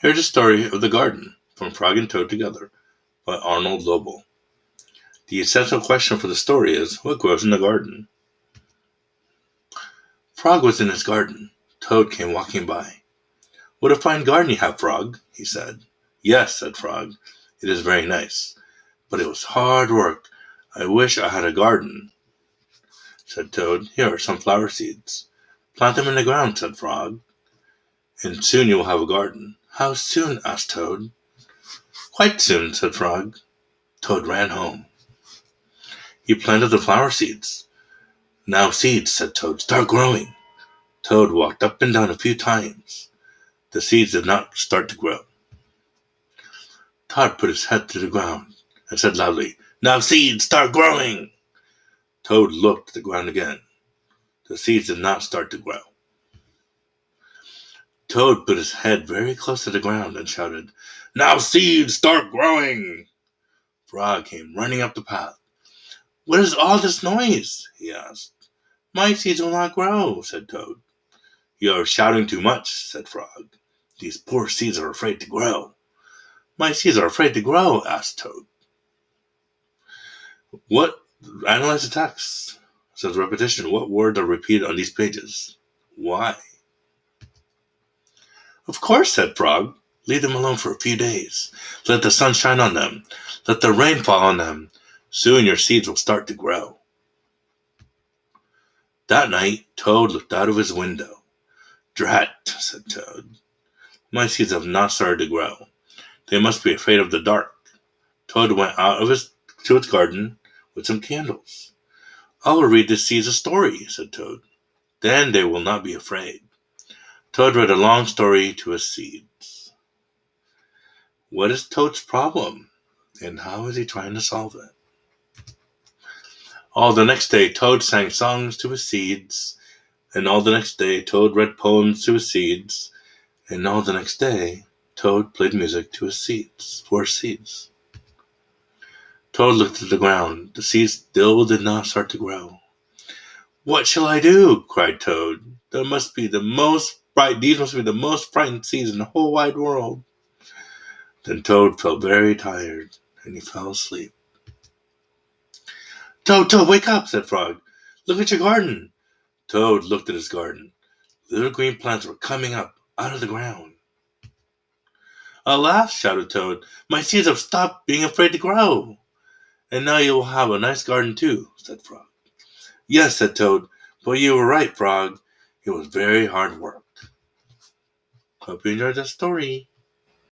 Here's a story of the garden from Frog and Toad Together by Arnold Lobel. The essential question for the story is, what grows in the garden? Frog was in his garden. Toad came walking by. What a fine garden you have, Frog, he said. Yes, said Frog, it is very nice, but it was hard work. I wish I had a garden, said Toad. Here are some flower seeds. Plant them in the ground, said Frog, and soon you will have a garden. How soon? Asked Toad. Quite soon, said Frog. Toad ran home. He planted the flower seeds. Now seeds, said Toad, start growing. Toad walked up and down a few times. The seeds did not start to grow. Toad put his head to the ground and said loudly, now seeds, start growing. Toad looked at the ground again. The seeds did not start to grow. Toad put his head very close to the ground and shouted, now seeds, start growing. Frog came running up the path. What is all this noise? He asked. My seeds will not grow, said Toad. You are shouting too much, said Frog. These poor seeds are afraid to grow. My seeds are afraid to grow, asked Toad. What? Analyze the text. Says repetition. What words are repeated on these pages? Why? Of course, said Frog. Leave them alone for a few days. Let the sun shine on them. Let the rain fall on them. Soon your seeds will start to grow. That night, Toad looked out of his window. Drat, said Toad. My seeds have not started to grow. They must be afraid of the dark. Toad went out to his garden with some candles. I will read the seeds a story, said Toad. Then they will not be afraid. Toad read a long story to his seeds. What is Toad's problem, and how is he trying to solve it? All the next day, Toad sang songs to his seeds, and all the next day, Toad read poems to his seeds, and all the next day, Toad played music to his seeds, for his seeds. Toad looked at the ground. The seeds still did not start to grow. What shall I do? Cried Toad. These must be the most frightened seeds in the whole wide world. Then Toad felt very tired, and he fell asleep. Toad, Toad, wake up, said Frog. Look at your garden. Toad looked at his garden. Little green plants were coming up out of the ground. Alas, shouted Toad, my seeds have stopped being afraid to grow. And now you will have a nice garden too, said Frog. Yes, said Toad, but you were right, Frog. It was very hard work. Hope you enjoyed the story.